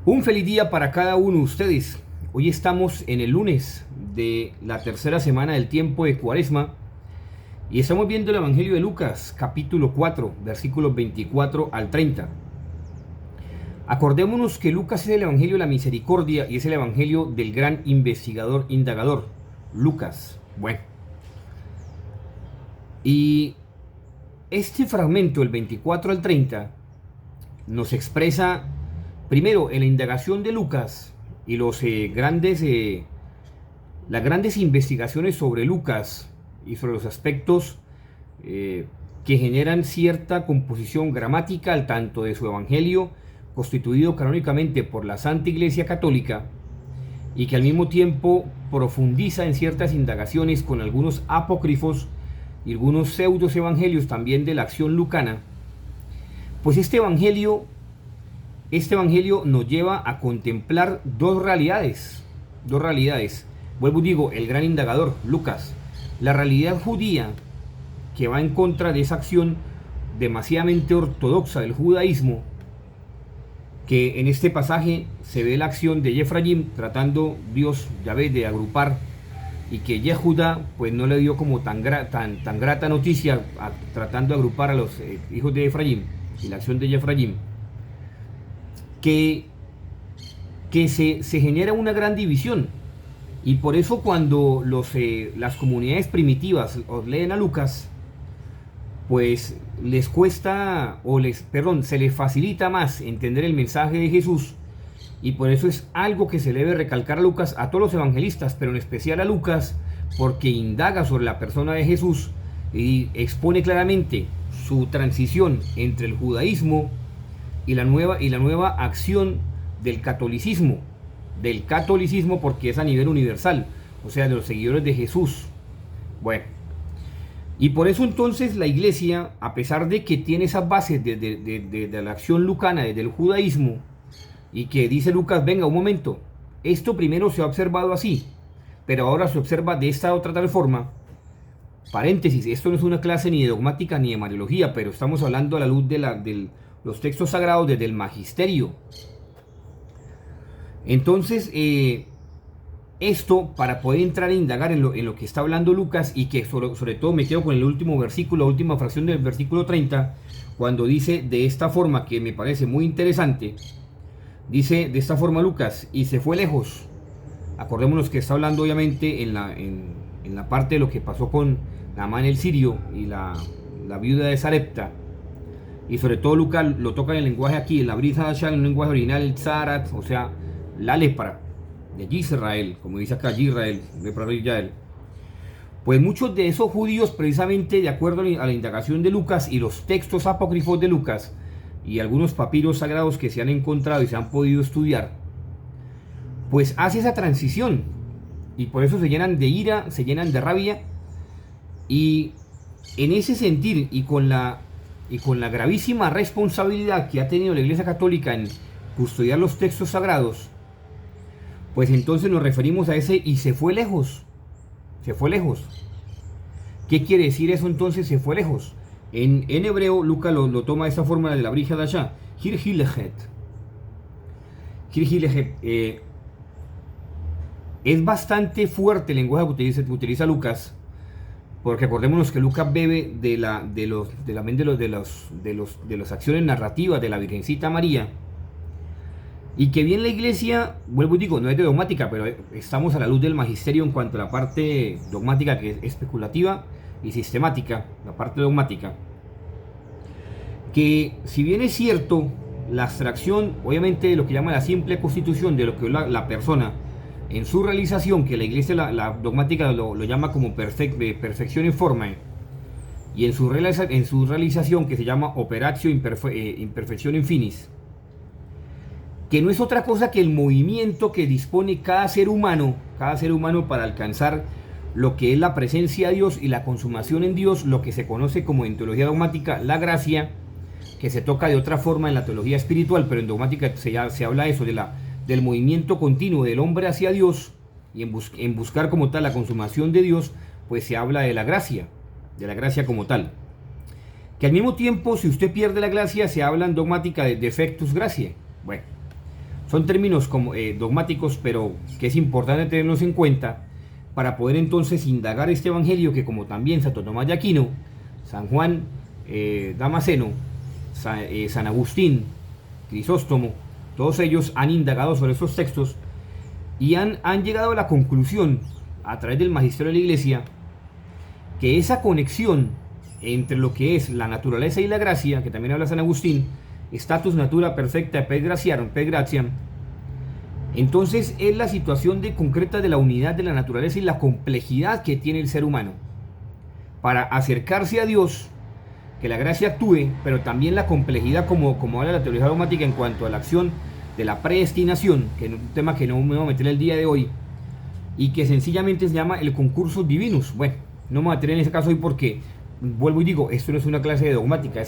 Un feliz día para cada uno de ustedes. Hoy estamos en el lunes de la tercera semana del tiempo de Cuaresma y estamos viendo el Evangelio de Lucas, capítulo 4, versículos 24 al 30. Acordémonos que Lucas es el Evangelio de la misericordia y es el Evangelio del gran investigador, indagador, Lucas. Bueno, y este fragmento, el 24 al 30, nos expresa primero en la indagación de Lucas y las grandes investigaciones sobre Lucas y sobre los aspectos que generan cierta composición gramatical tanto de su evangelio, constituido canónicamente por la Santa Iglesia Católica, y que al mismo tiempo profundiza en ciertas indagaciones con algunos apócrifos y algunos pseudos evangelios también de la acción lucana. Pues este evangelio nos lleva a contemplar dos realidades. Vuelvo y digo, el gran indagador, Lucas. La realidad judía, que va en contra de esa acción demasiadamente ortodoxa del judaísmo, que en este pasaje se ve la acción de Efraín tratando Dios, Yahvé, de agrupar, y que Yehuda pues no le dio como tan grata noticia tratando de agrupar a los hijos de Efraín, y la acción de Efraín, que se genera una gran división. Y por eso cuando las comunidades primitivas os leen a Lucas, pues les cuesta, se les facilita más entender el mensaje de Jesús. Y por eso es algo que se debe recalcar a Lucas, a todos los evangelistas, pero en especial a Lucas, porque indaga sobre la persona de Jesús y expone claramente su transición entre el judaísmo y la nueva acción del catolicismo, porque es a nivel universal, o sea, de los seguidores de Jesús. Bueno, y por eso entonces la iglesia, a pesar de que tiene esas bases de la acción lucana, desde el judaísmo, y que dice Lucas, venga un momento, esto primero se ha observado así, pero ahora se observa de esta otra tal forma. Paréntesis, esto no es una clase ni de dogmática ni de mariología, pero estamos hablando a la luz de los textos sagrados desde el magisterio. Entonces, esto para poder entrar e indagar en lo que está hablando Lucas, y que sobre todo me quedo con el último versículo, la última fracción del versículo 30, cuando dice de esta forma, que me parece muy interesante, dice de esta forma Lucas, y se fue lejos. Acordémonos que está hablando obviamente en la parte de lo que pasó con Naamán el sirio y la viuda de Sarepta. Y sobre todo Lucas lo toca en el lenguaje aquí, en la brisa de en el lenguaje original, el Tzarat, o sea, la lepra de Israel, como dice acá Israel, lepra de Israel. Pues muchos de esos judíos, precisamente de acuerdo a la indagación de Lucas y los textos apócrifos de Lucas y algunos papiros sagrados que se han encontrado y se han podido estudiar, pues hace esa transición, y por eso se llenan de ira, se llenan de rabia, y en ese sentir y con la gravísima responsabilidad que ha tenido la Iglesia Católica en custodiar los textos sagrados, pues entonces nos referimos a ese y se fue lejos. Se fue lejos. ¿Qué quiere decir eso entonces? Se fue lejos. En hebreo, Lucas lo toma de esta forma de la brija de allá. Hirhilehet. Es bastante fuerte el lenguaje que utiliza Lucas, porque acordémonos que Lucas bebe de las acciones narrativas de la Virgencita María, y que bien la iglesia, vuelvo y digo, no es de dogmática, pero estamos a la luz del magisterio en cuanto a la parte dogmática, que es especulativa y sistemática, la parte dogmática, que si bien es cierto la abstracción obviamente de lo que llama la simple constitución de lo que es la persona en su realización, que la iglesia, la dogmática lo llama como perfección informe, y en su realización, que se llama operatio imperfección in finis, que no es otra cosa que el movimiento que dispone cada ser humano para alcanzar lo que es la presencia de Dios y la consumación en Dios, lo que se conoce como en teología dogmática la gracia, que se toca de otra forma en la teología espiritual, pero en dogmática se habla de eso, del movimiento continuo del hombre hacia Dios, y en buscar como tal la consumación de Dios, pues se habla de la gracia como tal. Que al mismo tiempo, si usted pierde la gracia, se habla en dogmática de defectus graciae. Bueno, Son términos como, dogmáticos, pero que es importante tenerlos en cuenta para poder entonces indagar este evangelio que, como también Santo Tomás de Aquino, San Juan Damasceno, San Agustín, Crisóstomo, todos ellos han indagado sobre estos textos y han llegado a la conclusión, a través del magisterio de la Iglesia, que esa conexión entre lo que es la naturaleza y la gracia, que también habla San Agustín, status natura perfecta per gratiam, entonces es la situación concreta de la unidad de la naturaleza y la complejidad que tiene el ser humano para acercarse a Dios, que la gracia actúe, pero también la complejidad, como habla la teología dogmática en cuanto a la acción de la predestinación, que es un tema que no me voy a meter el día de hoy, y que sencillamente se llama el concursus divinus. Bueno, no me voy a meter en ese caso hoy porque, vuelvo y digo, esto no es una clase de dogmática,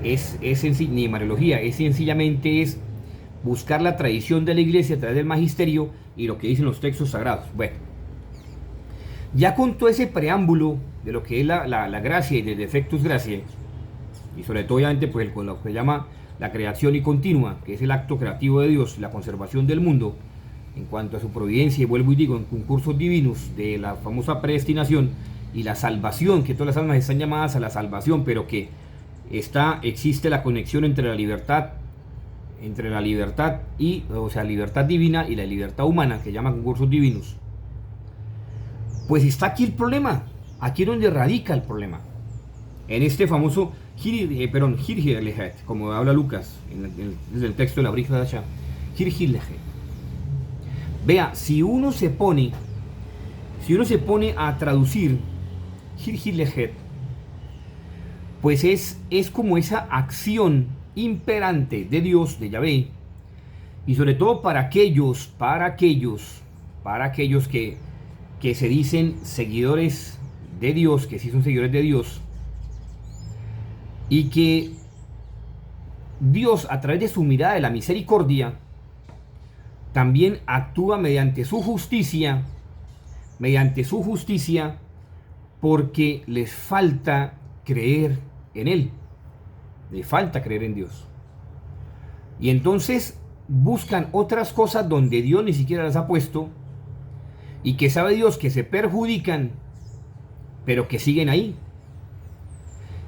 ni de mariología, sencillamente es buscar la tradición de la Iglesia a través del magisterio y lo que dicen los textos sagrados. Bueno, ya con todo ese preámbulo de lo que es la gracia y del defectus graciae, y sobre todo obviamente pues con lo que se llama la creación y continua, que es el acto creativo de Dios, la conservación del mundo en cuanto a su providencia, y vuelvo y digo, en concursos divinos de la famosa predestinación y la salvación, que todas las almas están llamadas a la salvación, pero que existe la conexión entre la libertad y, o sea, libertad divina y la libertad humana, que llama concursos divinos. Pues está aquí el problema, aquí es donde radica el problema, en este famoso Hirhirlehet, como habla Lucas desde el texto de la Brija de Asha, Hirhirlehet. Vea, si uno se pone a traducir Hirhirlehet, pues es como esa acción imperante de Dios, de Yahvé, y sobre todo para aquellos que se dicen seguidores de Dios, que sí son seguidores de Dios, y que Dios, a través de su mirada de la misericordia, también actúa mediante su justicia, porque les falta creer en Él, les falta creer en Dios. Y entonces buscan otras cosas donde Dios ni siquiera las ha puesto, y que sabe Dios que se perjudican, pero que siguen ahí.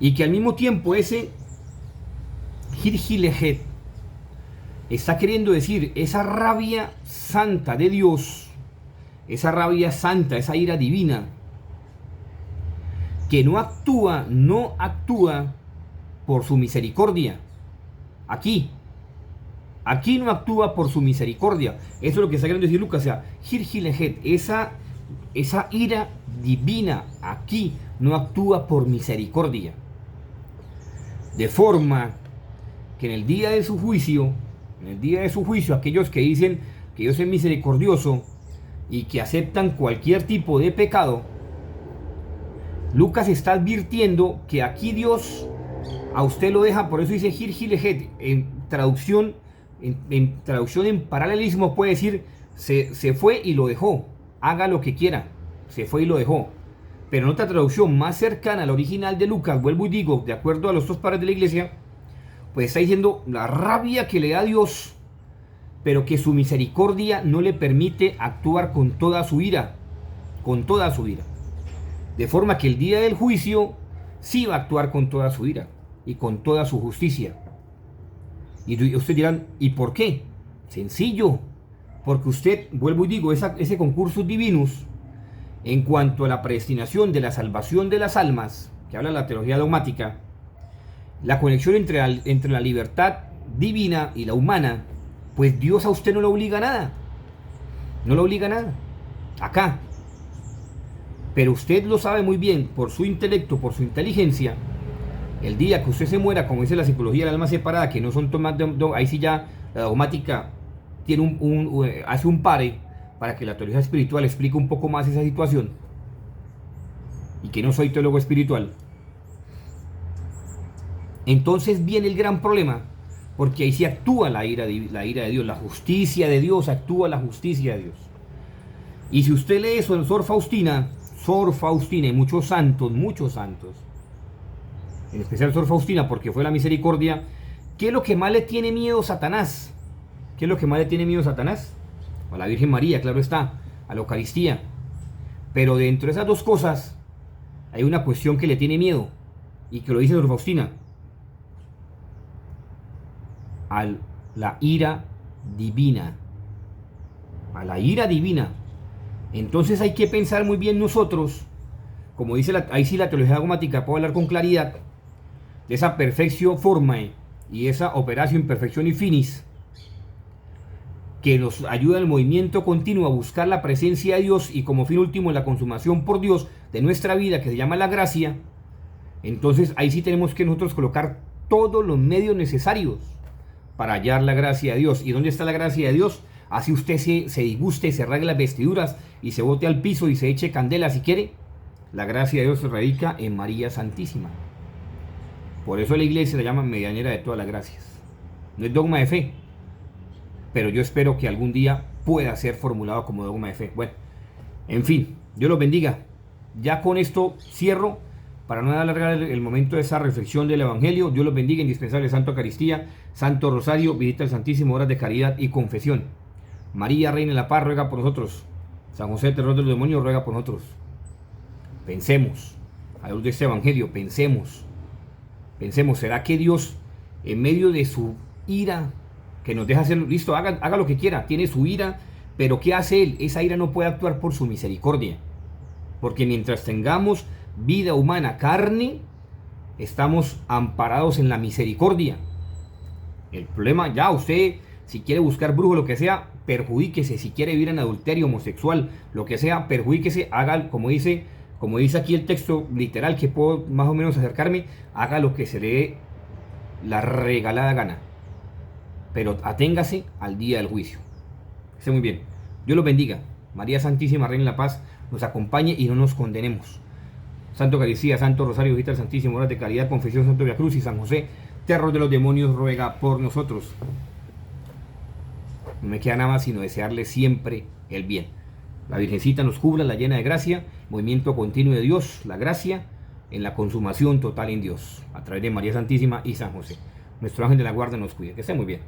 Y que al mismo tiempo ese Hirhirlehet está queriendo decir esa rabia santa de Dios, esa rabia santa, esa ira divina, que no actúa por su misericordia. Aquí no actúa por su misericordia. Eso es lo que está queriendo decir Lucas. O sea, Hirhirlehet, esa ira divina aquí no actúa por misericordia. De forma que en el día de su juicio, aquellos que dicen que Dios es misericordioso y que aceptan cualquier tipo de pecado, Lucas está advirtiendo que aquí Dios a usted lo deja, por eso dice Hirhirlehet, en traducción en paralelismo puede decir se fue y lo dejó, haga lo que quiera, se fue y lo dejó. Pero en otra traducción más cercana al original de Lucas, vuelvo y digo, de acuerdo a los dos padres de la Iglesia, pues está diciendo la rabia que le da a Dios, pero que su misericordia no le permite actuar con toda su ira, de forma que el día del juicio sí va a actuar con toda su ira y con toda su justicia. Y ustedes dirán, ¿y por qué? Sencillo, porque usted, vuelvo y digo, ese concursus divinus, en cuanto a la predestinación de la salvación de las almas, que habla la teología dogmática, la conexión entre la libertad divina y la humana, pues Dios a usted no lo obliga a nada. No lo obliga a nada. Acá. Pero usted lo sabe muy bien, por su intelecto, por su inteligencia, el día que usted se muera, como dice la psicología del alma separada, que no son tomas ahí sí ya la dogmática tiene hace un pare para que la teología espiritual explique un poco más esa situación, y que no soy teólogo espiritual. Entonces viene el gran problema, porque ahí sí actúa la ira de Dios, la justicia de Dios, actúa la justicia de Dios. Y si usted lee eso en Sor Faustina y muchos santos, en especial Sor Faustina, porque fue la misericordia, ¿qué es lo que más le tiene miedo Satanás? ¿Qué es lo que más le tiene miedo a Satanás? A la Virgen María, claro está, a la Eucaristía. Pero dentro de esas dos cosas hay una cuestión que le tiene miedo, y que lo dice Sor Faustina: a la ira divina. A la ira divina. Entonces hay que pensar muy bien nosotros, como dice ahí sí la teología dogmática puedo hablar con claridad, de esa perfectio formae y esa operatio imperfectione finis, que nos ayuda en el movimiento continuo a buscar la presencia de Dios y como fin último la consumación por Dios de nuestra vida, que se llama la gracia. Entonces ahí sí tenemos que nosotros colocar todos los medios necesarios para hallar la gracia de Dios. ¿Y dónde está la gracia de Dios? Así usted se disguste, se rasgue las vestiduras y se bote al piso y se eche candela si quiere. La gracia de Dios radica en María Santísima. Por eso la iglesia la llama medianera de todas las gracias. No es dogma de fe, pero yo espero que algún día pueda ser formulado como dogma de fe. Bueno, en fin, Dios los bendiga. Ya con esto cierro, para no alargar el momento de esa reflexión del Evangelio. Dios los bendiga, indispensable Santa Eucaristía, Santo Rosario, visita al Santísimo, horas de caridad y confesión. María, Reina de la Paz, ruega por nosotros. San José, terror de los demonios, ruega por nosotros. Pensemos, a la luz de este Evangelio, pensemos, ¿será que Dios, en medio de su ira, que nos deja hacer, listo, haga lo que quiera, tiene su ira, pero ¿qué hace Él? Esa ira no puede actuar por su misericordia, porque mientras tengamos vida humana, carne, estamos amparados en la misericordia. El problema, ya usted, si quiere buscar brujo, lo que sea, perjudíquese. Si quiere vivir en adulterio, homosexual, lo que sea, perjudíquese, haga como dice aquí el texto literal, que puedo más o menos acercarme, haga lo que se le dé la regalada gana, pero aténgase al día del juicio. Esté muy bien. Dios los bendiga. María Santísima, Reina de la Paz, nos acompañe y no nos condenemos. Santo Eucaristía, Santo Rosario, visita al Santísimo, horas de caridad, confesión, Santo Via Cruz y San José, terror de los demonios, ruega por nosotros. No me queda nada más sino desearle siempre el bien. La Virgencita nos cubra, la llena de gracia, movimiento continuo de Dios, la gracia en la consumación total en Dios, a través de María Santísima y San José. Nuestro ángel de la guarda nos cuide. Que esté muy bien.